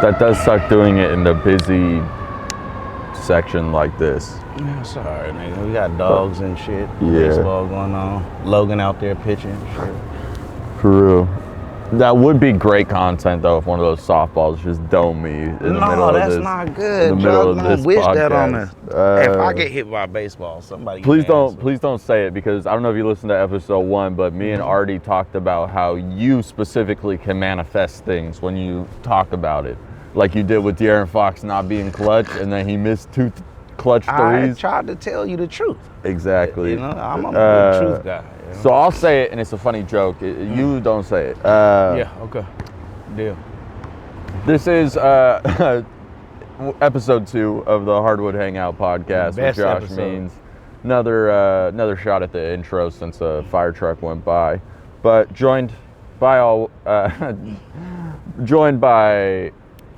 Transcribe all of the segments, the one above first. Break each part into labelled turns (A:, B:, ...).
A: That does suck doing it in the busy section like this.
B: Yeah, it's alright, nigga. We got dogs and shit.
A: Yeah.
B: Baseball going on. Logan out there pitching and shit.
A: For real. That would be great content though if one of those softballs just dome me in the middle of this.
B: No, that's not good.
A: In the middle of this
B: wish
A: podcast.
B: that on us. If I get hit by a baseball, somebody.
A: Please don't say it, because I don't know if you listened to episode 1, but me and Artie talked about how you specifically can manifest things when you talk about it, like you did with De'Aaron Fox not being clutch, and then he missed 2 clutch threes.
B: I tried to tell you the truth.
A: Exactly.
B: You know, I'm a good truth guy. You know?
A: So I'll say it, and it's a funny joke. You don't say it.
B: Yeah. Okay. Deal.
A: This is episode 2 of the Hardwood Hangout podcast with Josh
B: episode.
A: Means. Another shot at the intro since a fire truck went by, but joined by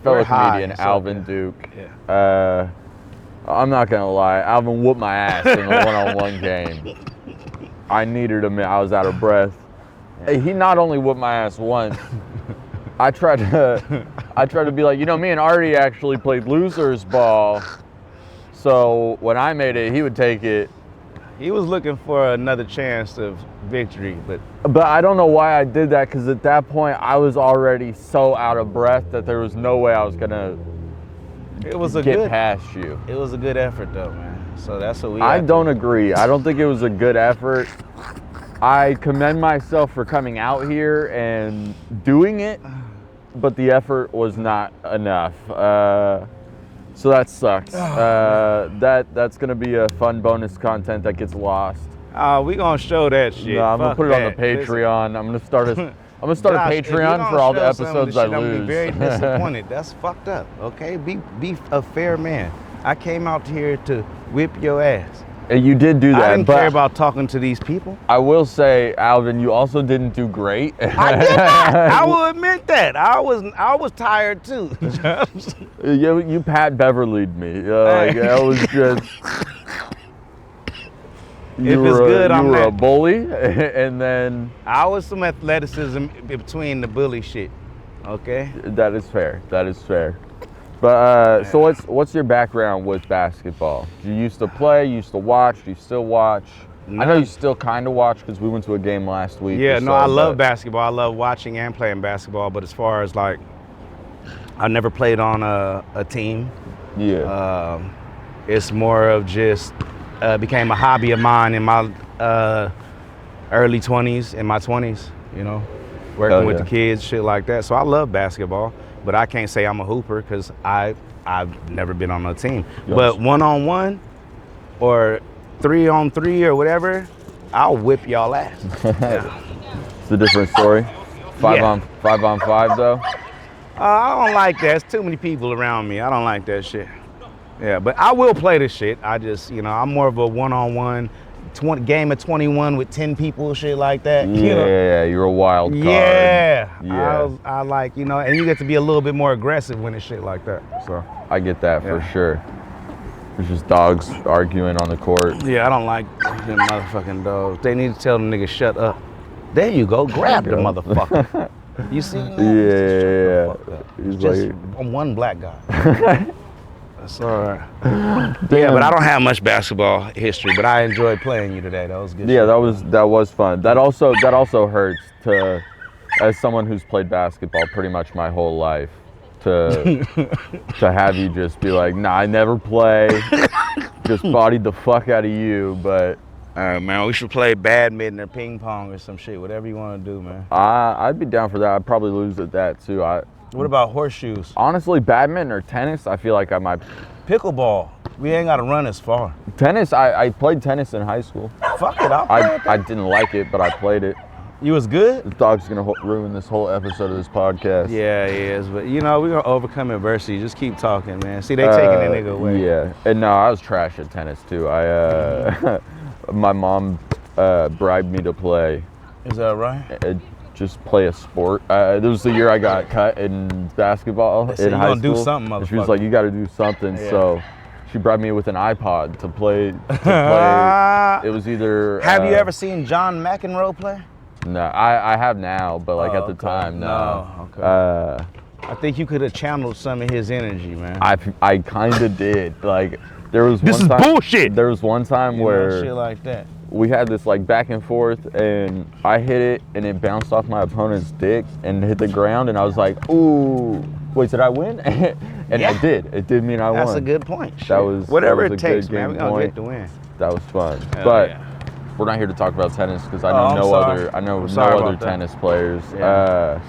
A: fellow comedian Alvin Duke.
B: Yeah.
A: I'm not gonna lie, Alvin whooped my ass in the one-on-one game. I needed him. I was out of breath. He not only whooped my ass once. I tried to be like, me and Artie actually played losers ball. So when I made it, he would take it.
B: He was looking for another chance of victory, but
A: I don't know why I did that, because at that point I was already so out of breath that there was no way I was gonna get past you.
B: It was a good effort though, man. So that's what we.
A: I don't agree. I don't think it was a good effort. I commend myself for coming out here and doing it, but the effort was not enough. So that sucks. That's gonna be a fun bonus content that gets lost.
B: We gonna show that shit.
A: No, I'm gonna put it on the Patreon. I'm gonna start a Patreon for all the episodes I lose.
B: I'm gonna be very disappointed. That's fucked up. Okay, be a fair man. I came out here to whip your ass.
A: And you did do that.
B: I didn't care about talking to these people.
A: I will say, Alvin, you also didn't do great.
B: I did not. I will admit that. I was tired too.
A: You Pat Beverly'd me. That was just. You were a bully, and then
B: I was some athleticism between the bully shit. Okay.
A: That is fair. But so what's your background with basketball? You used to play, you used to watch, do you still watch? No. I know you still kind of watch because we went to a game last week.
B: Yeah, I love basketball. I love watching and playing basketball. But as far as I never played on a team.
A: Yeah.
B: It's more of just became a hobby of mine in my early 20s, in my 20s. Working with the kids, shit like that. So I love basketball. But I can't say I'm a hooper because I've never been on a team. Yes. But 1-on-1 or 3-on-3 or whatever, I'll whip y'all ass. Yeah.
A: It's a different story. 5-on-5 though.
B: I don't like that. It's too many people around me. I don't like that shit. Yeah, but I will play this shit. I just, I'm more of a 1-on-1. Game of 21 with 10 people, shit like that.
A: Yeah, you're a wild card.
B: Yeah. I like, and you get to be a little bit more aggressive when it's shit like that. So
A: I get that for sure. There's just dogs arguing on the court.
B: Yeah, I don't like them motherfucking dogs. They need to tell the nigga shut up. There you go, grab the motherfucker. You see him?
A: Yeah.
B: He's just one black guy. That's all right. Yeah, but I don't have much basketball history, but I enjoyed playing you today. That was good.
A: Yeah, that was fun. That also hurts as someone who's played basketball pretty much my whole life, to have you just be like, nah, I never play, just bodied the fuck out of you. But
B: all right, man, we should play badminton or ping pong or some shit, whatever you want to do, man.
A: I'd be down for that. I'd probably lose at that too.
B: What about horseshoes?
A: Honestly, badminton or tennis, I feel like I might.
B: Pickleball. We ain't got to run as far.
A: Tennis, I played tennis in high school.
B: Fuck it,
A: I didn't like it, but I played it.
B: You was good?
A: The dog's going to ruin this whole episode of this podcast.
B: Yeah, he is. But, we're going to overcome adversity. Just keep talking, man. See, they taking that nigga away.
A: Yeah. And no, I was trash at tennis, too. My mom bribed me to play.
B: Is that right?
A: Just play a sport. This was the year I got cut in basketball in high school.
B: Gonna do something, motherfucker.
A: She was like, you got to do something. Yeah. So she bribed me with an iPod to play. It was either.
B: Have you ever seen John McEnroe play?
A: No, I have now, but at the time, no.
B: Okay. I think you could have channeled some of his energy, man.
A: I kind of did. Like, there was
B: This
A: one
B: is
A: time,
B: bullshit.
A: There was one time where
B: shit like that.
A: we had this like back and forth, and I hit it, and it bounced off my opponent's dick and hit the ground, and I was like, "Ooh, wait, did I win?" And
B: Yeah.
A: I did. It did mean I won.
B: That's a good point.
A: That was
B: whatever
A: that was
B: it
A: a
B: takes,
A: good
B: man.
A: game
B: We gonna
A: point.
B: get the win.
A: That was fun.
B: Hell
A: But
B: yeah.
A: we're not here to talk about tennis because I
B: Oh,
A: know
B: I'm
A: no
B: sorry.
A: other. I know
B: I'm
A: no
B: sorry
A: other
B: about that.
A: tennis players.
B: Yeah.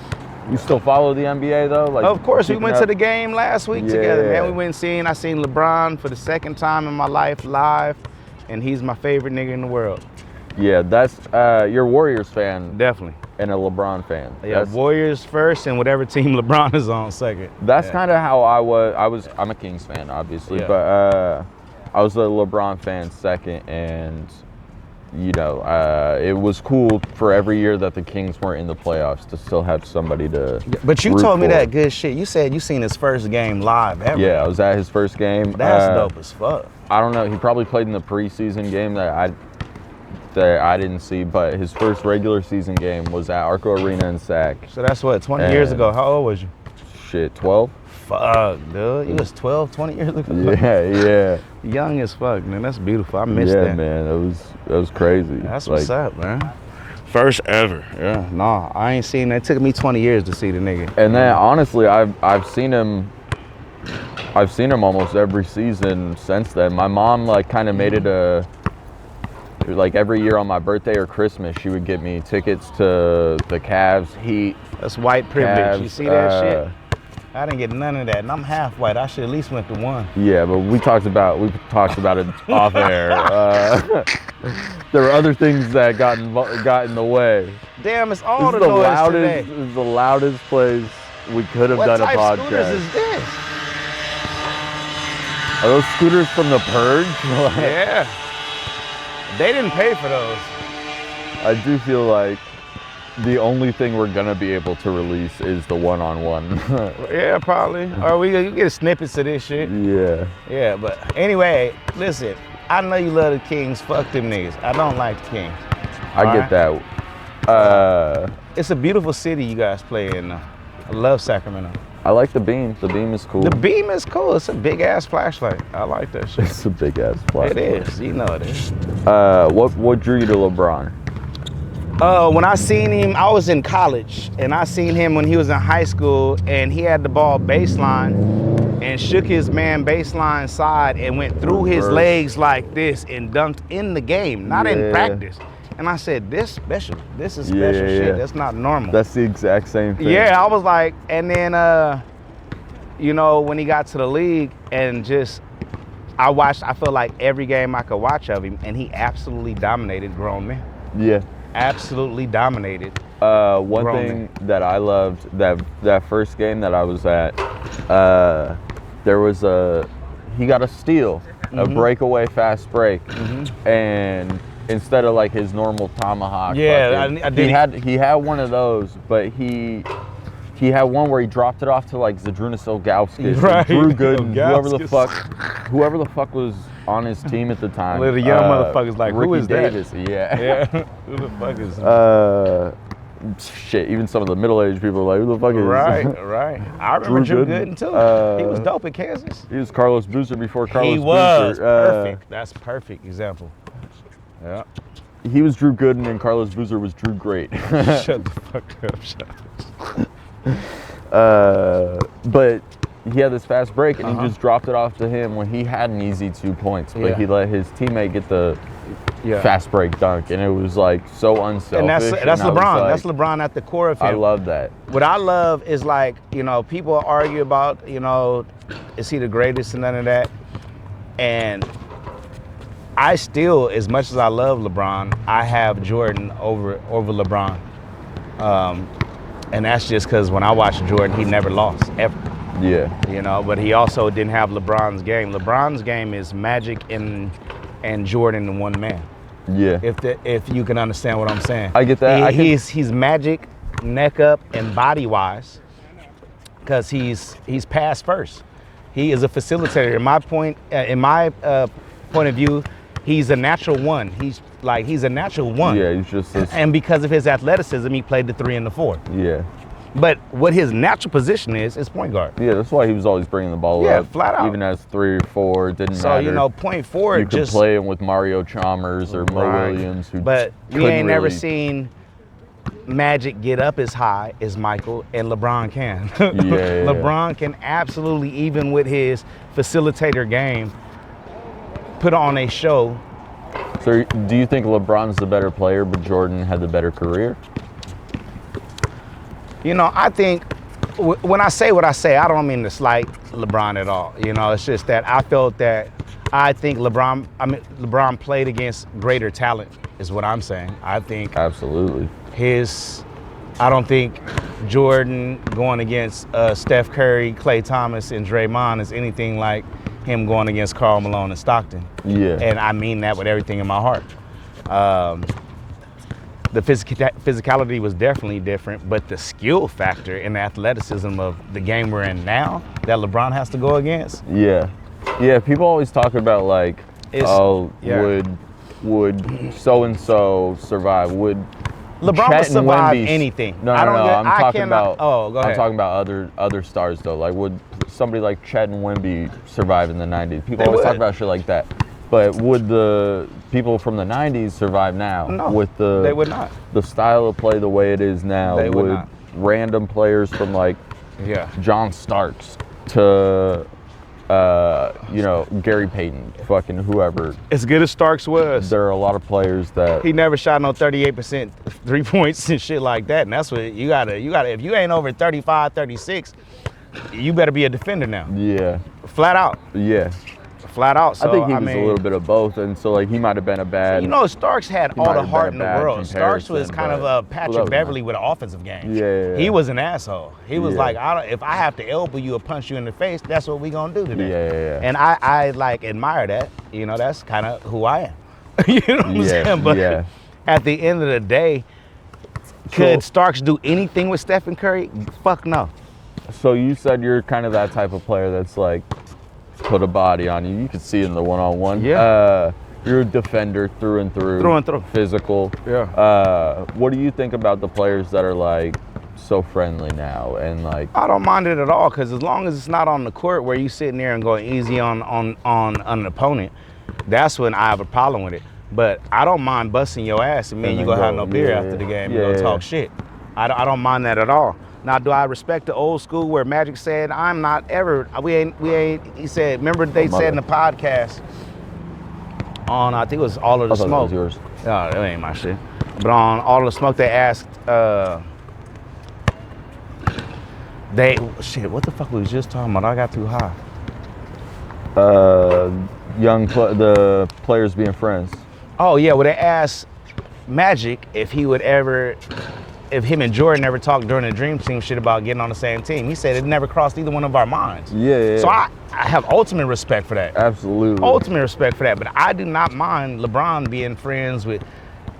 A: You still follow the NBA though? Like,
B: Of course, we
A: keeping
B: went
A: up?
B: to the game last week together, man.
A: Yeah.
B: We went and I seen LeBron for the second time in my life live, and he's my favorite nigga in the world.
A: Yeah, that's you're a Warriors fan
B: Definitely.
A: and a LeBron fan.
B: Yeah, Warriors first and whatever team LeBron is on second.
A: That's
B: Yeah.
A: kind of how I was. I'm a Kings fan, obviously,
B: Yeah.
A: but I was a LeBron fan second, and you know, it was cool for every year that the Kings weren't in the playoffs to still have somebody to.
B: But you
A: root
B: told me
A: for.
B: that good shit. You said you seen his first game live ever.
A: Yeah, I was at his first game.
B: That's dope as fuck.
A: I don't know. He probably played in the preseason game that I didn't see, but his first regular season game was at Arco Arena in Sac.
B: So that's what, 20 years ago. How old was you?
A: Shit, 12?
B: Fuck, dude. You was 12, 20 years ago?
A: Yeah.
B: Young as fuck, man. That's beautiful. I missed
A: Yeah,
B: that.
A: man. That was crazy.
B: That's
A: Like,
B: what's up, man. First ever. Yeah. Nah, I ain't seen that. It took me 20 years to see the nigga.
A: And then honestly, I've seen him almost every season since then. My mom like kind of made it like every year on my birthday or Christmas, she would get me tickets to the Cavs, Heat.
B: That's white privilege.
A: Cavs,
B: You see that shit? I didn't get none of that, and I'm half white. I should at least went to one.
A: Yeah, but we talked about it off air. There were other things that got in the way.
B: Damn, it's all
A: This
B: the
A: is the
B: noise
A: loudest.
B: today.
A: This is the loudest place we could have
B: What
A: done a
B: type
A: podcast.
B: scooters is this?
A: Are those scooters from the Purge?
B: Yeah. They didn't pay for those.
A: I do feel like the only thing we're gonna be able to release is the one-on-one.
B: Yeah, probably. Or you get snippets of this shit.
A: Yeah.
B: Yeah, but anyway, listen. I know you love the Kings. Fuck them niggas. I don't like the Kings.
A: I get that.
B: It's a beautiful city you guys play in. I love Sacramento.
A: I like the beam. The beam is cool.
B: The beam is cool. It's a big ass flashlight. I like that shit.
A: It's a big ass flashlight.
B: It is. You know it is.
A: What drew you to LeBron?
B: When I seen him, I was in college, and I seen him when he was in high school, and he had the ball baseline and shook his man baseline side and went through his legs like this and dunked in the game, not in practice. And I said, this is special shit. That's not normal.
A: That's the exact same thing.
B: Yeah, I was like, and then, you know, when he got to the league and just, I felt like every game I could watch of him, and he absolutely dominated grown men.
A: Yeah.
B: Absolutely dominated.
A: One thing that I loved, that first game that I was at, he got a steal, a breakaway fast break, and instead of like his normal tomahawk, he had one of those, but he had one where he dropped it off to like Zdrunas Ilgauskas,
B: Right.
A: Drew Gooden,
B: Ilgauskas.
A: whoever the fuck was on his team at the time.
B: Little young motherfuckers like,
A: Ricky
B: who is that?
A: Davis, yeah.
B: Yeah. Who the fuck is
A: Shit, even some of the middle-aged people are like, who the fuck is
B: Right. I remember Drew Gooden too. He was dope at Kansas.
A: He was Carlos Boozer before Carlos
B: He was
A: Boozer.
B: perfect. That's a perfect example. Yeah.
A: He was Drew Gooden and Carlos Boozer was Drew Great.
B: Shut the fuck up,
A: but he had this fast break and he just dropped it off to him when he had an easy 2 points, but he let his teammate get the fast break dunk, and it was like so unselfish.
B: And that's LeBron. That's LeBron at the core of him.
A: I love that.
B: What I love is like, you know, people argue about, you know, is he the greatest and none of that. And I still, as much as I love LeBron, I have Jordan over LeBron. And that's just because when I watched Jordan, he never lost, ever.
A: Yeah.
B: You know, but he also didn't have LeBron's game. LeBron's game is Magic and Jordan in one man.
A: Yeah.
B: If you can understand what I'm saying.
A: I get that.
B: He's Magic, neck up and body wise, because he's pass first. He is a facilitator. In my point of view, he's a natural one. He's a natural one.
A: Yeah, he's just this.
B: And because of his athleticism, he played the 3 and the 4.
A: Yeah.
B: But what his natural position is point guard.
A: Yeah, that's why he was always bringing the ball
B: Yeah,
A: up.
B: flat out.
A: Even as 3 or 4, it didn't
B: So,
A: matter.
B: you know, point forward
A: you could
B: just
A: play him with Mario Chalmers or Mo
B: Right.
A: Williams, who
B: But we
A: couldn't
B: ain't never
A: really-
B: seen Magic get up as high as Michael, and LeBron can.
A: Yeah.
B: LeBron can absolutely, even with his facilitator game, put on a show.
A: So, do you think LeBron's the better player, but Jordan had the better career?
B: You know, I think when I say what I say, I don't mean to slight LeBron at all. You know, it's just that I felt that I think LeBron played against greater talent, is what I'm saying. I think
A: Absolutely.
B: I don't think Jordan going against Steph Curry, Klay Thomas, and Draymond is anything like him going against Karl Malone and Stockton.
A: Yeah.
B: And I mean that with everything in my heart. The physicality was definitely different, but the skill factor and the athleticism of the game we're in now that LeBron has to go against.
A: Yeah. Yeah, people always talk about like,
B: Yeah.
A: would so-and-so survive? Would
B: LeBron
A: Chet
B: would
A: and
B: survive
A: Wemby
B: anything.
A: No,
B: I don't
A: no.
B: get-
A: I'm
B: I
A: talking
B: cannot-
A: about.
B: Oh, go ahead.
A: I'm talking about other stars though. Like, would somebody like Chet and Wemby survive in the '90s? People
B: They
A: always talk
B: would.
A: about shit like that. But would the people from the '90s survive now?
B: No,
A: with
B: they would not.
A: the style of play the way it is now.
B: They would not.
A: Random players from like
B: Yeah.
A: John Starks to Gary Payton, fucking whoever.
B: As good as Starks was,
A: There are a lot of players that
B: he never shot no 38% 3 points and shit like that. And that's what you gotta, if you ain't over 35, 36, you better be a defender now.
A: yeah,
B: Flat out.
A: yeah.
B: Flat out. So,
A: I think he was
B: mean,
A: a little bit of both, and so like he might have been a bad.
B: You know, Starks had all
A: might
B: the
A: have
B: heart
A: been
B: in
A: a
B: the
A: bad
B: world. Starks was
A: comparison,
B: kind of
A: but-
B: a Patrick
A: Well, that was
B: Beverly with an offensive game.
A: Yeah.
B: He was an asshole. He was
A: Yeah.
B: like, if I have to elbow you or punch you in the face, that's what we gonna do today.
A: Yeah.
B: And I like admire that. You know, that's kind of who I am. You know what I'm
A: Yeah,
B: saying? But
A: yeah.
B: at the end of the day, could Starks do anything with Stephen Curry? Fuck no.
A: So you said you're kind of that type of player that's like put a body on you. You could see it in the one-on-one.
B: Yeah.
A: You're a defender through and through.
B: Through and through.
A: Physical.
B: Yeah.
A: What do you think about the players that are like so friendly now and like?
B: I don't mind it at all, because as long as it's not on the court where you sitting there and going easy on an opponent, that's when I have a problem with it. But I don't mind busting your ass and me and you
A: then
B: go have no beer
A: yeah,
B: after the game
A: yeah,
B: and go
A: yeah.
B: talk shit. I don't mind that at all. Now, do I respect the old school where Magic said, I'm not ever, we ain't, he said, remember they said in the podcast on, I think it was All of the
A: I thought
B: Smoke.
A: that was yours.
B: Oh, that ain't my shit. But on All of the Smoke, they asked, what the fuck we was just talking about? I got too high.
A: The players being friends.
B: Oh, yeah, well, they asked Magic if him and Jordan ever talked during the Dream Team shit about getting on the same team. He said it never crossed either one of our minds.
A: Yeah.
B: So I have ultimate respect for that.
A: Absolutely.
B: Ultimate respect for that. But I do not mind LeBron being friends with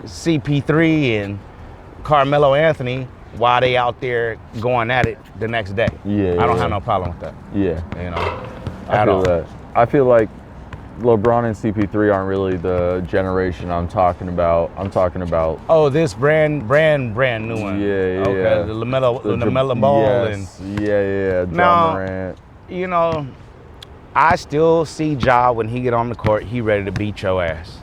B: CP3 and Carmelo Anthony while they out there going at it the next day.
A: Yeah,
B: I don't
A: yeah.
B: have no problem with that.
A: Yeah.
B: You know,
A: I
B: at
A: feel
B: all.
A: that. I feel like LeBron and CP3 aren't really the generation I'm talking about. I'm talking about
B: Oh, this brand new one.
A: Yeah.
B: Okay, the LaMelo Ball
A: yes. Yeah. John
B: Now-
A: Morant.
B: you know, I still see Ja when he get on the court, he ready to beat your ass.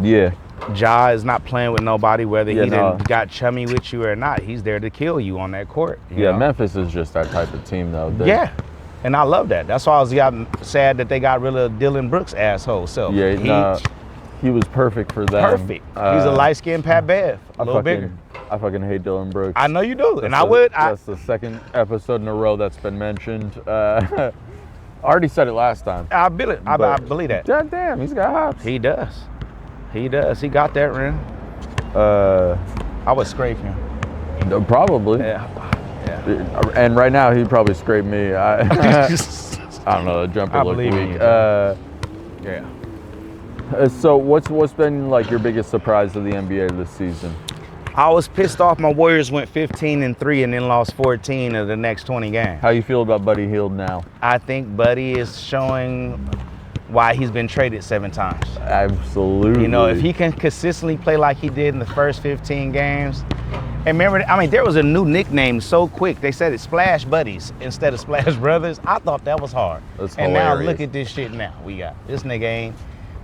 A: Yeah.
B: Ja is not playing with nobody, whether
A: Yeah,
B: he
A: no.
B: done got chummy with you or not. He's there to kill you on that court. you
A: Yeah,
B: know?
A: Memphis is just that type of team, though.
B: Yeah, and I love that. That's why I was sad that they got rid of Dylan Brooks' asshole self.
A: Yeah, he was perfect for them.
B: Perfect. He's a light-skinned Pat Bev, a little bigger.
A: I fucking hate Dylan Brooks.
B: I know you do, and I
A: That's
B: would.
A: That's the second episode in a row that's been mentioned. I already said it last time.
B: I believe that.
A: God damn, he's got hops.
B: He does. He got that ring. I would scrape him.
A: Probably.
B: Yeah.
A: And right now, he'd probably scrape me. I don't know. The jumper
B: I
A: looked
B: believe in
A: weak.
B: you, Yeah.
A: So what's been like your biggest surprise of the NBA this season?
B: I was pissed off my Warriors went 15-3 and then lost 14 of the next 20 games.
A: How you feel about Buddy Hield now?
B: I think Buddy is showing why he's been traded 7 times.
A: Absolutely.
B: You know, if he can consistently play like he did in the first 15 games, And remember, I mean, there was a new nickname so quick. They said it's Splash Buddies instead of Splash Brothers. I thought that was hard.
A: That's
B: and
A: hilarious.
B: now look at this shit now. We got this nigga ain't,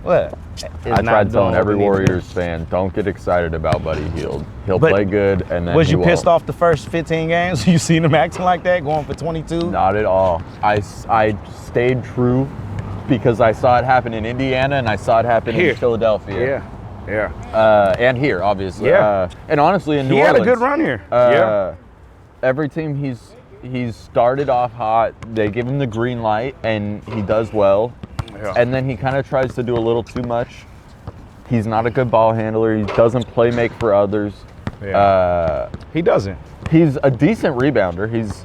B: what?
A: I tried telling every Warriors fan, don't get excited about Buddy Hield. He'll play good, and then
B: was you pissed off the first 15 games? You seen him acting like that, going for 22?
A: Not at all. I stayed true because I saw it happen in Indiana and I saw it happen in Philadelphia.
B: Yeah.
A: And here, obviously.
B: Yeah.
A: And honestly, in New Orleans.
B: He had a good run here.
A: Every team he's started off hot, they give him the green light, and he does well. Yeah. And then he kind of tries to do a little too much. He's not a good ball handler. He doesn't play make for others.
B: Yeah. He doesn't.
A: He's a decent rebounder. He's,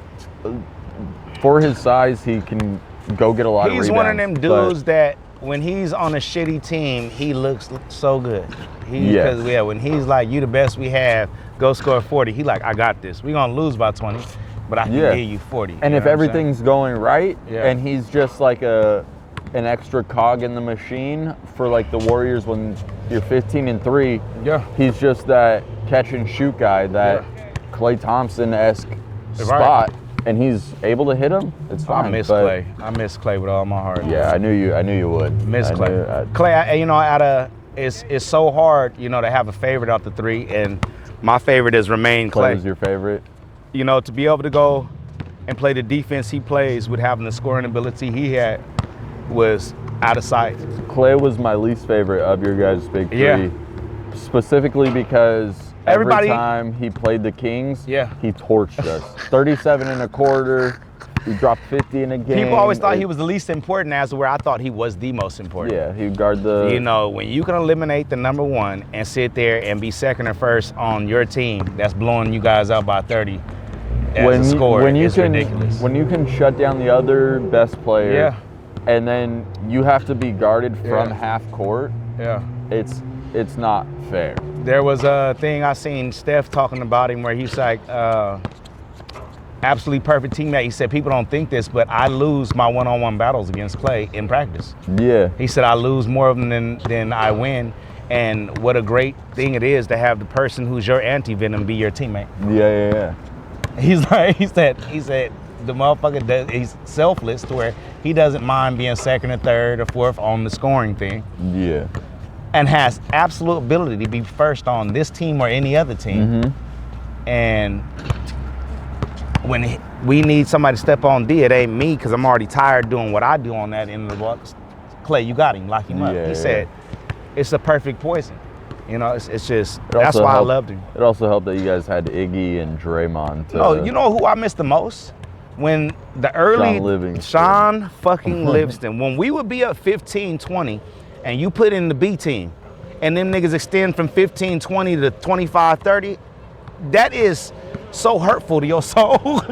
A: for his size, he can go get a lot of rebounds.
B: He's one of them dudes that when he's on a shitty team, he looks so good. Because when he's like, you the best we have, go score 40. He like, I got this. We're going to lose by 20, but I can give you 40.
A: And if everything's going right, and he's just like an extra cog in the machine for like the Warriors when you're 15-3, he's just that catch and shoot guy, that Klay Thompson-esque spot. And he's able to hit him. It's fine.
B: I miss Klay. I miss Klay with all my heart.
A: Yeah, I knew you would.
B: Miss Klay. Klay, you know, it's so hard, you know, to have a favorite out the three, and my favorite has remained Klay.
A: Klay's your favorite.
B: You know, to be able to go and play the defense he plays with having the scoring ability he had was out of sight.
A: Klay was my least favorite of your guys' big three, specifically because every time he played the Kings, he torched us. 37 in a quarter. He dropped 50 in a game.
B: People always thought he was the least important, as where I thought he was the most important.
A: Yeah, he'd guard the...
B: You know, when you can eliminate the number one and sit there and be second or first on your team that's blowing you guys out by 30 as a score, it's ridiculous.
A: When you can shut down the other best player, and then you have to be guarded from half court, it's not fair.
B: There was a thing I seen Steph talking about him where he's like, absolutely perfect teammate. He said, people don't think this, but I lose my one-on-one battles against Klay in practice.
A: Yeah.
B: He said, I lose more of them than I win. And what a great thing it is to have the person who's your anti-venom be your teammate.
A: Yeah.
B: He's like, he said the motherfucker he's selfless to where he doesn't mind being second or third or fourth on the scoring thing.
A: Yeah.
B: And has absolute ability to be first on this team or any other team. Mm-hmm. And when we need somebody to step on D, it ain't me, because I'm already tired doing what I do on that end of the box. Klay, you got him, lock him up. He said, it's a perfect poison. You know, it's just, that's why I loved him.
A: It also helped that you guys had Iggy and Draymond.
B: You know who I miss the most? When the early Sean fucking Livingston, when we would be up 15-20 and you put in the B team and them niggas extend from 15-20 to 25-30, that is so hurtful to your soul.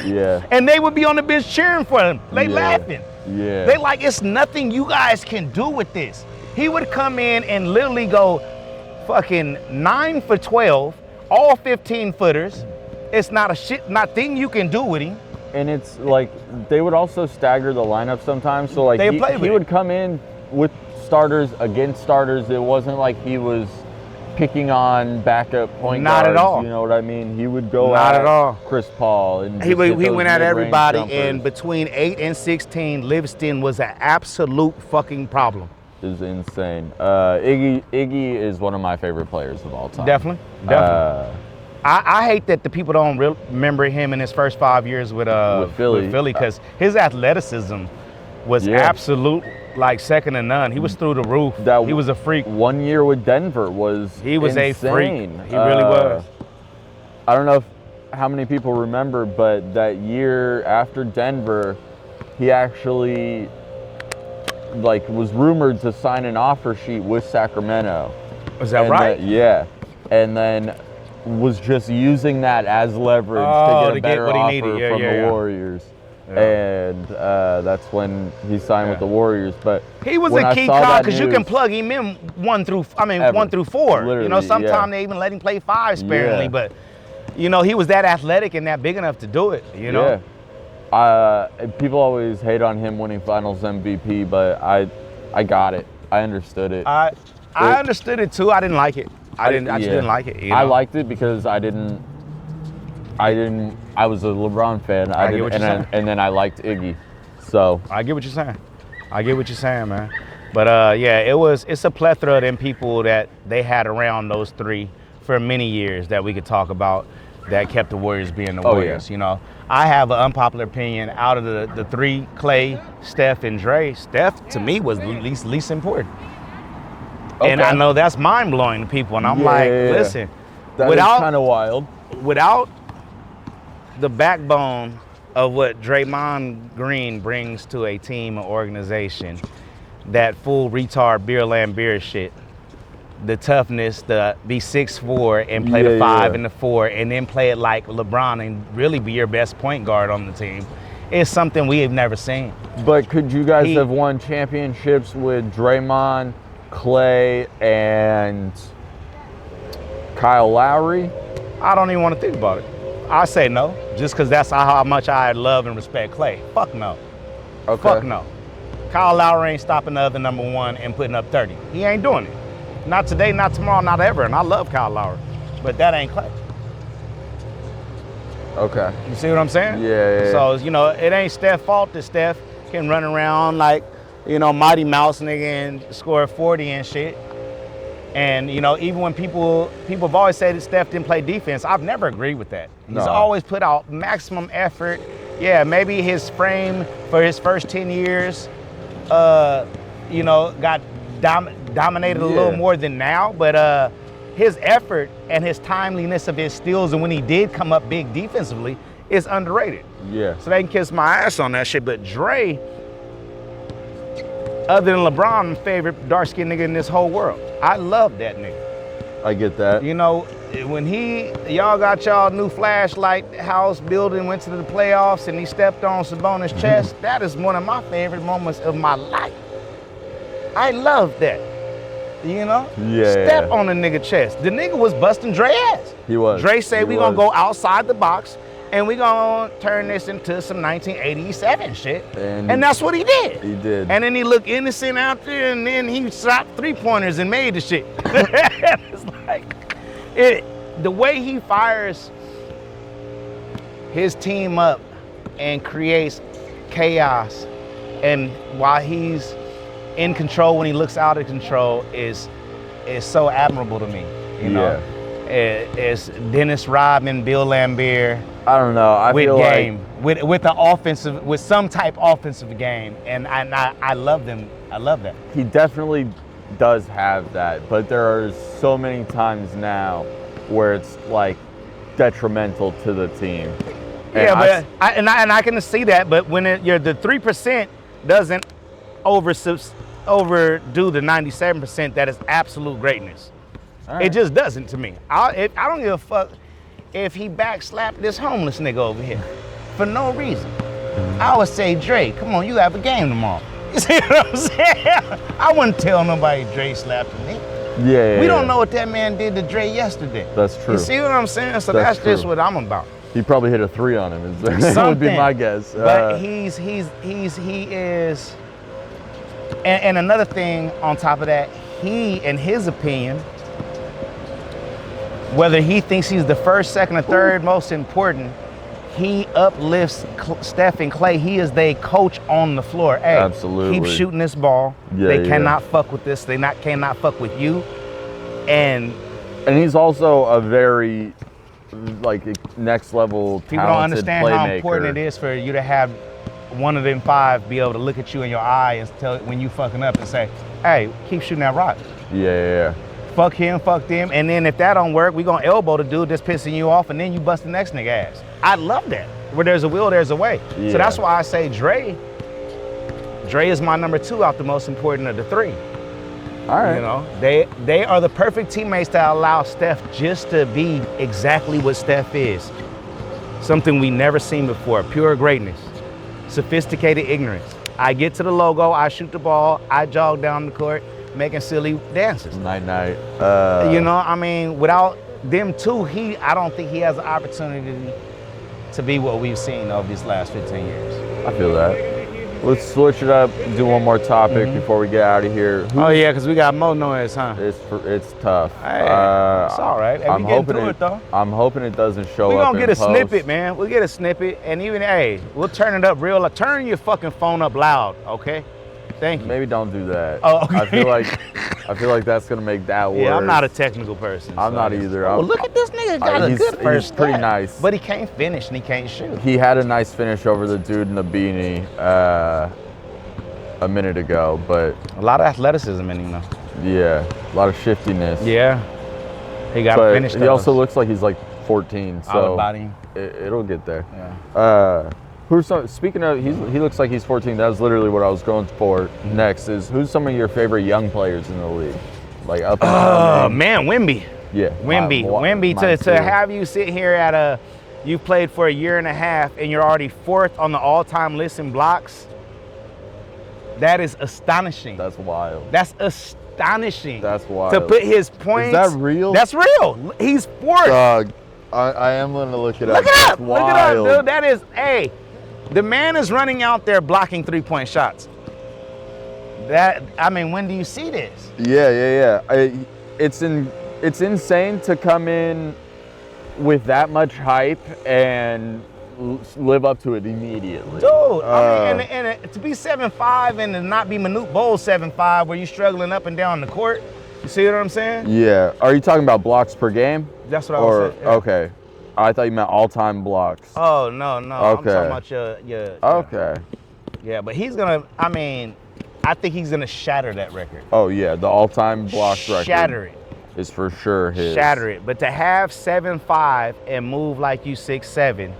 A: Yeah.
B: And they would be on the bench cheering for him. They laughing.
A: Yeah.
B: They like, it's nothing you guys can do with this. He would come in and literally go fucking 9 for 12, all 15 footers. It's not a thing you can do with him.
A: And it's like, they would also stagger the lineup sometimes. So like he would come in with starters against starters. It wasn't like he was picking on backup point guards.
B: Not at all.
A: You know what I mean? He would go
B: Not at all.
A: Chris Paul. And
B: he went at everybody, and between 8 and 16, Livingston was an absolute fucking problem.
A: It was insane. Iggy is one of my favorite players of all time.
B: Definitely. I hate that the people don't remember him in his first 5 years with Philly, because his athleticism was absolute, like second to none. He was through the roof. He was a freak.
A: 1 year with Denver was
B: a freak. He really was.
A: I don't know how many people remember, but that year after Denver, he actually was rumored to sign an offer sheet with Sacramento.
B: Was that right?
A: Yeah. And then was just using that as leverage to get a better offer from the Warriors. Yeah. And that's when he signed with the Warriors. But
B: he was a key cog, because you can plug him in 1 through 4. Literally, you know, sometimes they even let him play 5 sparingly, but you know, he was that athletic and that big enough to do it. You know.
A: Yeah. People always hate on him winning Finals MVP, but I got it. I understood it.
B: I understood it too. I didn't like it. I just didn't like it. You know?
A: I liked it because I was a LeBron fan.
B: I get what you're saying.
A: And then I liked Iggy. So
B: I get what you're saying. I get what you're saying, man. But yeah, it's a plethora of them people that they had around those three for many years that we could talk about that kept the Warriors being the Warriors.
A: Yeah.
B: You know, I have an unpopular opinion out of the three, Clay, Steph, and Dre. Steph to me was least important. Okay. And I know that's mind blowing to people. And I'm listen,
A: that is kind of wild.
B: Without the backbone of what Draymond Green brings to a team or organization, that full retard beer Lambeer shit, the toughness, the be 6'4" and play the 5 and the 4, and then play it like LeBron and really be your best point guard on the team, is something we have never seen.
A: But could you guys have won championships with Draymond, Clay, and Kyle Lowry?
B: I don't even want to think about it. I say no, just because that's how much I love and respect Clay. Fuck no.
A: Okay.
B: Fuck no. Kyle Lowry ain't stopping the other number one and putting up 30. He ain't doing it. Not today, not tomorrow, not ever. And I love Kyle Lowry, but that ain't Clay.
A: Okay.
B: You see what I'm saying?
A: Yeah.
B: So, you know, it ain't Steph's fault that Steph can run around like, you know, Mighty Mouse nigga and score 40 and shit. And, you know, even when people have always said that Steph didn't play defense, I've never agreed with that. He's always put out maximum effort. Yeah, maybe his frame for his first 10 years, you know, got dominated a little more than now, but his effort and his timeliness of his steals and when he did come up big defensively is underrated.
A: Yeah.
B: So they can kiss my ass on that shit. But Dre, other than LeBron, my favorite dark-skinned nigga in this whole world. I love that nigga.
A: I get that.
B: You know, when y'all got y'all new flashlight house building, went to the playoffs, and he stepped on Sabonis' chest, that is one of my favorite moments of my life. I love that. You know?
A: Yeah.
B: Step on the nigga chest. The nigga was busting Dre ass.
A: He was.
B: Dre said we gonna go outside the box and we gonna turn this into some 1987 shit. And that's what he did.
A: He did.
B: And then he looked innocent out there and then he shot 3-pointers and made the shit. It's like, the way he fires his team up and creates chaos, and while he's in control when he looks out of control is so admirable to me. You know, it's Dennis Rodman, Bill Lambier.
A: I don't know. I feel
B: like with the offensive, with some type offensive game, and I love them. I love that.
A: He definitely does have that, but there are so many times now where it's like detrimental to the team. And
B: yeah, but I can see that. But when you're the 3% doesn't overdo the 97% that is absolute greatness. Right. It just doesn't to me. I don't give a fuck if he backslapped this homeless nigga over here for no reason. I would say, Dre, come on, you have a game tomorrow. You see what I'm saying? I wouldn't tell nobody Dre slapped me.
A: Yeah.
B: We don't know what that man did to Dre yesterday.
A: That's true.
B: You see what I'm saying? So that's just what I'm about.
A: He probably hit a 3 on him. That would be my guess.
B: But he is. And another thing on top of that, he, in his opinion, whether he thinks he's the first, second, or third most important, he uplifts Steph and Clay. He is their coach on the floor. Hey,
A: absolutely.
B: Keep shooting this ball.
A: Yeah,
B: they cannot fuck with this. They cannot fuck with you. And
A: he's also a very next level talented
B: people don't understand
A: playmaker.
B: How important it is for you to have one of them 5 be able to look at you in your eye and tell when you fucking up and say, hey, keep shooting that rock.
A: Yeah.
B: Fuck him, fuck them. And then if that don't work, we gonna elbow the dude that's pissing you off and then you bust the next nigga ass. I love that. Where there's a will, there's a way.
A: Yeah.
B: So that's why I say Dre is my number 2 out the most important of the 3.
A: All right.
B: You know, they are the perfect teammates that allow Steph just to be exactly what Steph is. Something we never seen before, pure greatness. Sophisticated ignorance. I get to the logo, I shoot the ball, I jog down the court, making silly dances.
A: Night.
B: You know, I mean, without them two, I don't think he has an opportunity to be what we've seen over these last 15 years.
A: I feel that. Let's switch it up. Do one more topic before we get out of here.
B: Oh yeah, because we got more noise, huh?
A: It's tough.
B: Hey, it's all right. Hey,
A: I'm
B: we getting
A: hoping
B: through it though.
A: I'm hoping it doesn't show
B: We're
A: up.
B: gonna get a
A: post.
B: snippet, man. We'll get a snippet, and even we'll turn it up real. Turn your fucking phone up loud, okay? Thank you.
A: Maybe don't do that.
B: Oh, okay.
A: I feel like that's gonna make that worse.
B: Yeah, I'm not a technical person.
A: I'm not either.
B: Oh, look at this nigga. Got a good first
A: He's pretty
B: step,
A: nice.
B: but he can't finish and he can't shoot.
A: He had a nice finish over the dude in the beanie a minute ago, but
B: A lot of athleticism in him, though.
A: yeah, a lot of shiftiness.
B: Yeah, he got to
A: But
B: finish.
A: he also looks like he's like 14,
B: All
A: so
B: about him.
A: it'll get there.
B: Yeah.
A: Speaking of, he looks like he's 14. That was literally what I was going for. Next is who's some of your favorite young players in the league, like up and
B: Oh
A: down?
B: man, Wemby.
A: Yeah,
B: Wemby.
A: mine
B: To
A: too.
B: have you sit here at you played for a year and a half and you're already 4th on the all-time list in blocks. That is astonishing.
A: That's wild.
B: That's astonishing.
A: That's wild.
B: To put his points.
A: Is that real?
B: That's real. He's 4th.
A: Dog, I am gonna look it up.
B: Look it
A: That's
B: up. Look it up,
A: wild.
B: dude. That is, the man is running out there blocking 3-point shots. When do you see this?
A: Yeah. It's insane to come in with that much hype and live up to it immediately.
B: Dude, and to be 7'5" and to not be Manute Bol 7'5", where you're struggling up and down the court. You see what I'm saying?
A: Yeah. Are you talking about blocks per game?
B: That's what I was saying. Yeah.
A: Okay. I thought you meant all-time blocks.
B: Oh, no.
A: Okay.
B: I'm talking about your
A: Okay.
B: Yeah, but he's going to, I think he's going to shatter that record.
A: Oh, yeah. The all-time blocks record.
B: Shatter it.
A: Is for sure his.
B: Shatter it. But to have 7'5" and move like you 6'7"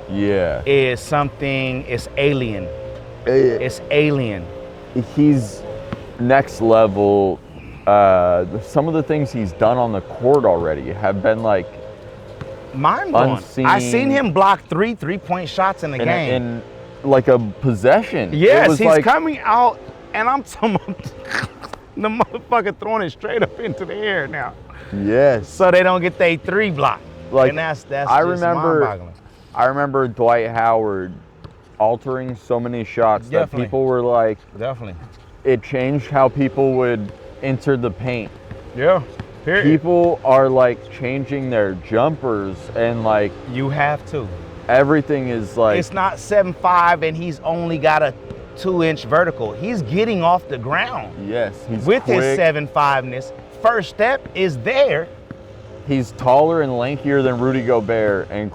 A: Yeah.
B: is something, it's alien. It's alien.
A: He's next level. Some of the things he's done on the court already have been like
B: mind-blowing.
A: unseen.
B: I seen him block 3-point shots in the game.
A: In like a possession.
B: Yes, he's coming out, and I'm talking the motherfucker throwing it straight up into the air now.
A: Yes.
B: So they don't get their 3 blocked.
A: Like,
B: and that's
A: I
B: just mind-boggling.
A: I remember Dwight Howard altering so many shots that people were like,
B: definitely.
A: It changed how people would enter the paint.
B: Yeah. Period.
A: People are like changing their jumpers and like
B: you have to.
A: Everything is like
B: it's not 7'5" and he's only got a 2-inch vertical. He's getting off the ground.
A: Yes, he's
B: with
A: quick.
B: His 7'5"ness. First step is there.
A: He's taller and lankier than Rudy Gobert and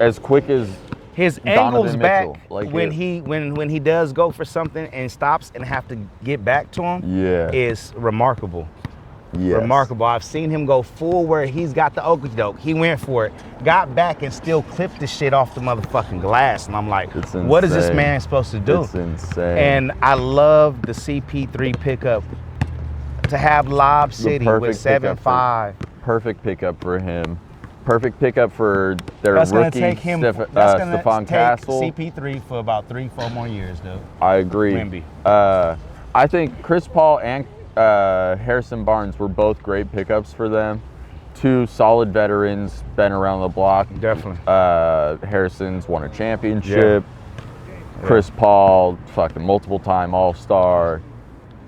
A: as quick as
B: his
A: Donovan
B: angles back
A: Mitchell. Like
B: when he does go for something and stops and have to get back to him.
A: Yeah,
B: is remarkable.
A: Yes.
B: Remarkable. I've seen him go full where he's got the okey doke. He went for it, got back, and still clipped the shit off the motherfucking glass. And I'm like, what is this man supposed to do?
A: It's insane.
B: And I love the CP3 pickup to have Lob City with 7'5".
A: Perfect pickup for him. Perfect pickup for their
B: that's
A: rookie,
B: gonna take him,
A: Stephon Castle.
B: CP3 for about 3-4 more years, dude.
A: I agree.
B: Wemby.
A: I think Chris Paul and Harrison Barnes were both great pickups for them. 2 solid veterans, been around the block.
B: Definitely.
A: Harrison's won a championship. Yeah. Chris Paul, fucking multiple-time All-Star.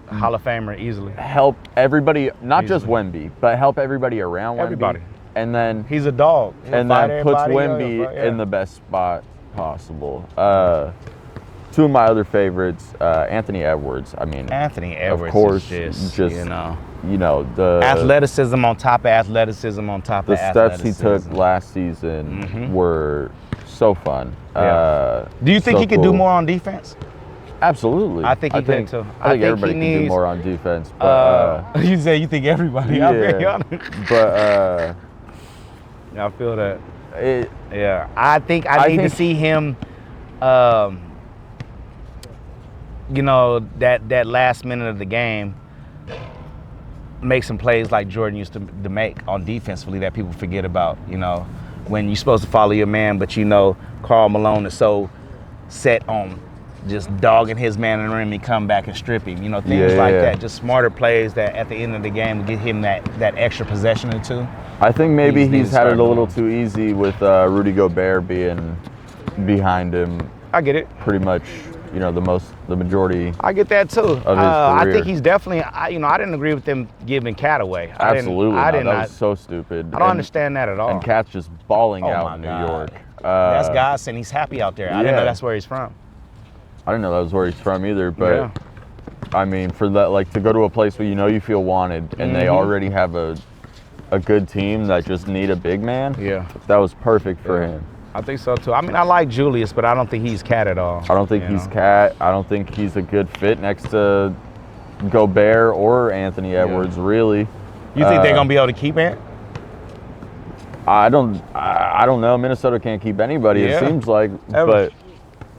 B: Hall of Famer easily.
A: Help everybody, not just Wemby, but help everybody around Wemby.
B: Everybody.
A: And then
B: he's a dog.
A: And then puts Wemby in the best spot possible. 2 of my other favorites, Anthony Edwards.
B: Anthony Edwards,
A: of course,
B: is
A: just the
B: athleticism on top of athleticism on top of
A: athleticism. The steps he took last season were so fun.
B: Yeah. Do you think he could do more on defense?
A: Absolutely.
B: I think he could too.
A: I think everybody can do more on defense. But
B: you say you think everybody?
A: Yeah.
B: I'm very honest.
A: But
B: I feel that. I think I need to see him. That last minute of the game, make some plays like Jordan used to make on defensively that people forget about. When you're supposed to follow your man, but Karl Malone is so set on just dogging his man in the rim and come back and strip him. Things like that. Just smarter plays that at the end of the game will get him that extra possession or 2.
A: I think maybe he's had it a little too easy with Rudy Gobert being behind him.
B: I get it.
A: Pretty much the majority.
B: I get that too.
A: Of his
B: I
A: career.
B: think he's definitely. I didn't agree with them giving Cat away.
A: Absolutely,
B: I
A: not.
B: didn't.
A: That was so stupid.
B: I don't understand that at all.
A: And Cat's just balling
B: Oh
A: out
B: my
A: in New
B: God.
A: York.
B: That's Goss, and he's happy out there. I didn't know
A: Yeah.
B: that's where he's from.
A: I didn't know that was where he's from either, but
B: Yeah.
A: I mean, for that, like, to go to a place where you feel wanted, and they already have a good team that just need a big man.
B: Yeah.
A: That was perfect for him.
B: I think so too. I mean, I like Julius, but I don't think he's Cat at all.
A: I don't think he's Cat. I don't think he's a good fit next to Gobert or Anthony Edwards, really.
B: You think they're gonna be able to keep Ant?
A: I don't know. Minnesota can't keep anybody.
B: Yeah.
A: It seems like,
B: Ever.
A: but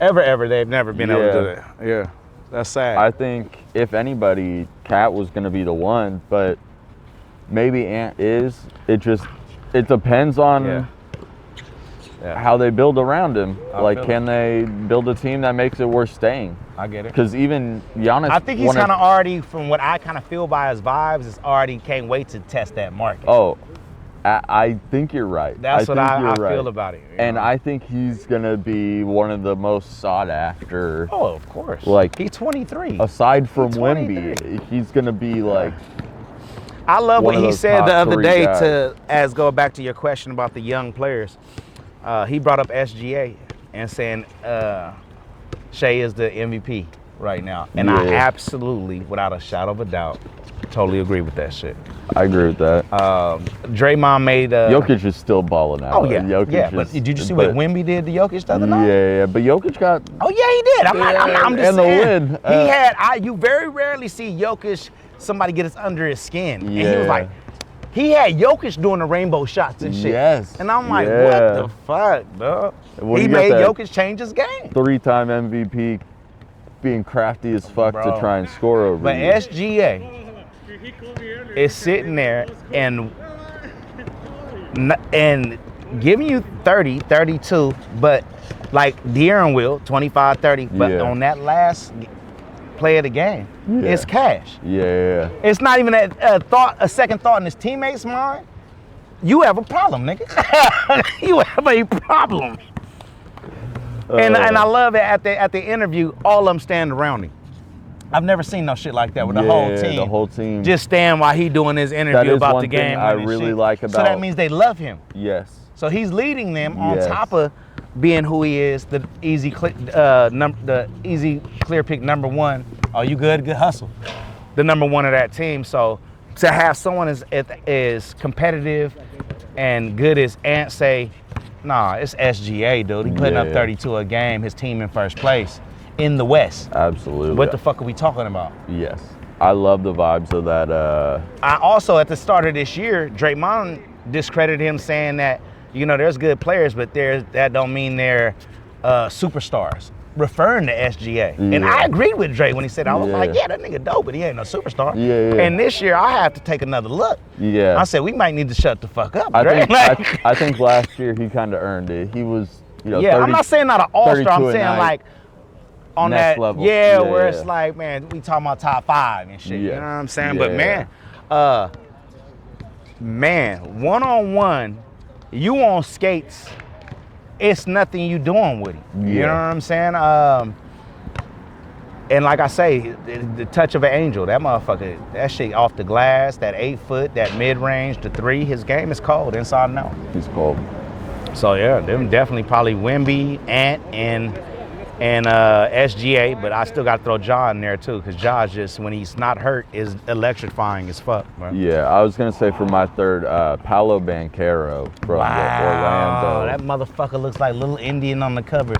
B: Ever, they've never been able to do that. Yeah, that's sad.
A: I think if anybody, Cat was going to be the one. But maybe Ant is. It depends on how they build around him. Like, can they build a team that makes it worth staying?
B: I get it.
A: Because even Giannis,
B: I think he's kind of already, from what I kind of feel by his vibes, is already can't wait to test that market.
A: Oh, I think you're right.
B: That's what I
A: right.
B: feel about it.
A: And I think he's gonna be one of the most sought after.
B: Oh, of course.
A: Like,
B: he's 23.
A: Aside from
B: He's
A: Wemby,
B: 23.
A: he's gonna be like.
B: I love
A: one
B: what
A: of
B: he
A: those
B: said
A: top
B: the other
A: three
B: day.
A: guys.
B: Go back to your question about the young players. He brought up SGA and saying Shea is the MVP right now, and I absolutely, without a shadow of a doubt, totally agree with that shit.
A: I agree with that.
B: Draymond made.
A: Jokic is still balling out.
B: Oh yeah,
A: Jokic
B: but did you see what Wemby did to Jokic the other night?
A: Yeah, but Jokic got.
B: Oh yeah, he did. I'm just
A: and the
B: saying.
A: win.
B: You very rarely see Jokic, somebody get us under his skin, and he was
A: Yeah.
B: like, he had Jokic doing the rainbow shots and shit.
A: Yes.
B: And I'm like,
A: Yeah.
B: what the fuck, dog?
A: When
B: He
A: you get
B: made
A: that
B: Jokic change his game.
A: 3-time MVP, being crafty as fuck
B: Bro.
A: to try and score over
B: But
A: you.
B: SGA is sitting there and giving you 30, 32, but like De'Aaron will, 25, 30, but
A: Yeah.
B: on that last play of the game, it's cash.
A: Yeah.
B: It's not even a second thought in his teammates' mind. You have a problem, nigga. You have a problem. And I love it at the interview, all of them stand around him. I've never seen no shit like that with the whole team. Just stand while he doing his interview about the game.
A: I really like about.
B: So that means they love him.
A: Yes.
B: So he's leading them on top of being who he is, the easy clear pick number one. Oh, you good? Good hustle. The number one of that team. So to have someone as competitive and good as Ant say, nah, it's SGA, dude. He putting up 32 a game. His team in first place in the West.
A: Absolutely.
B: What the fuck are we talking about?
A: Yes. I love the vibes of that.
B: I also, at the start of this year, Draymond discredited him saying that, there's good players, but that don't mean they're superstars, referring to SGA.
A: Yeah.
B: And I agreed with Dre when he said, I was like, yeah, that nigga dope, but he ain't no superstar.
A: Yeah.
B: And this year, I have to take another look.
A: Yeah.
B: I said, we might need to shut the fuck up,
A: I
B: Dre.
A: think, I think last year he kind of earned it. He was, 30,
B: I'm not saying not an all-star. I'm
A: 32 a
B: saying
A: night.
B: like on
A: Next
B: that
A: level.
B: where it's like, man, we talking about top 5 and shit. You know what I'm saying? But man, one-on-one, you on skates, it's nothing you doing with him. You know what I'm saying? And like I say, the touch of an angel, that motherfucker, that shit off the glass, that 8-foot, that mid-range, the 3, his game is cold inside and out.
A: He's cold.
B: So yeah, them definitely probably Wemby, Ant, and SGA, but I still got to throw Ja in there too, because Ja's just, when he's not hurt, is electrifying as fuck, bro.
A: Yeah, I was gonna say for my third, Paolo Banchero from Orlando.
B: That motherfucker looks like Little Indian on the cover.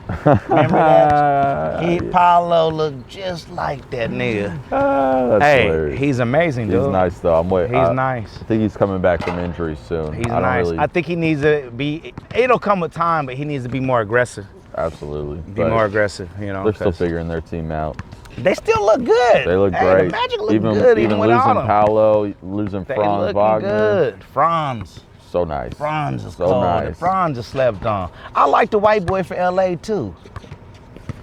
B: Remember that? Paolo looked just like that nigga.
A: That's hilarious.
B: He's amazing, dude.
A: He's nice though. I'm waiting.
B: He's nice.
A: I think he's coming back from injury soon.
B: He's nice. I think he needs to be. It'll come with time, but he needs to be more aggressive.
A: Absolutely.
B: Be more aggressive,
A: They're still figuring their team out.
B: They still look good.
A: They look great.
B: The Magic look
A: even
B: good,
A: even
B: without
A: losing
B: him.
A: Paolo, losing
B: They
A: Franz
B: looking
A: Wagner.
B: good. Franz.
A: So nice.
B: Franz is
A: so
B: cold.
A: nice.
B: Franz is slept on. I like the white boy for LA too.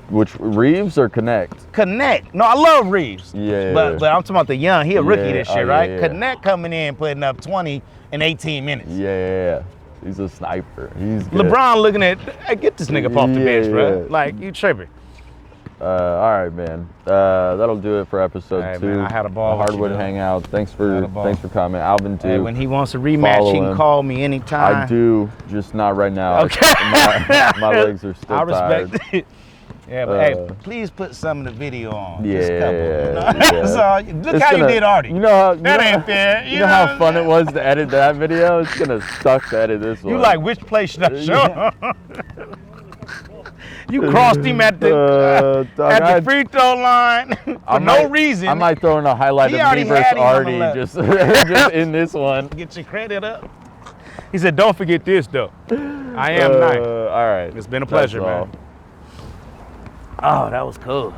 A: Which, Reeves or Connect?
B: Connect. No, I love Reeves.
A: Yeah.
B: But I'm talking about the young. He a rookie this year, right?
A: Yeah.
B: Connect coming in, putting up 20 in 18 minutes.
A: Yeah. He's a sniper. He's good.
B: LeBron looking at, hey, get this nigga up off the bench, bro.
A: Yeah.
B: Like, you tripping.
A: All right, man. That'll do it for episode
B: Hey,
A: 2.
B: man, I had a ball with you,
A: Hardwood
B: dude.
A: Hangout. Thanks for coming, Alvin Duke.
B: Hey, when he wants a rematch,
A: Follow
B: he can
A: him.
B: call me anytime.
A: I do, just not right now.
B: Okay.
A: My legs are still
B: I respect
A: tired.
B: it. Yeah, but hey, please put some of the video on.
A: Yeah,
B: Just a couple, you know?
A: yeah.
B: That's all. Look how you did Artie.
A: You know how
B: That ain't fair.
A: You know how fun it was to edit that video? It's gonna suck to edit this one.
B: You like, which place should I show? You crossed him at the free throw line for no reason.
A: I might throw in a highlight
B: He
A: of
B: already
A: me versus
B: had him on the
A: Artie
B: left.
A: just in this one.
B: Get your credit up. He said, don't forget this, though. I am nice.
A: All right.
B: It's been a pleasure,
A: That's all.
B: man. Oh, that was cool.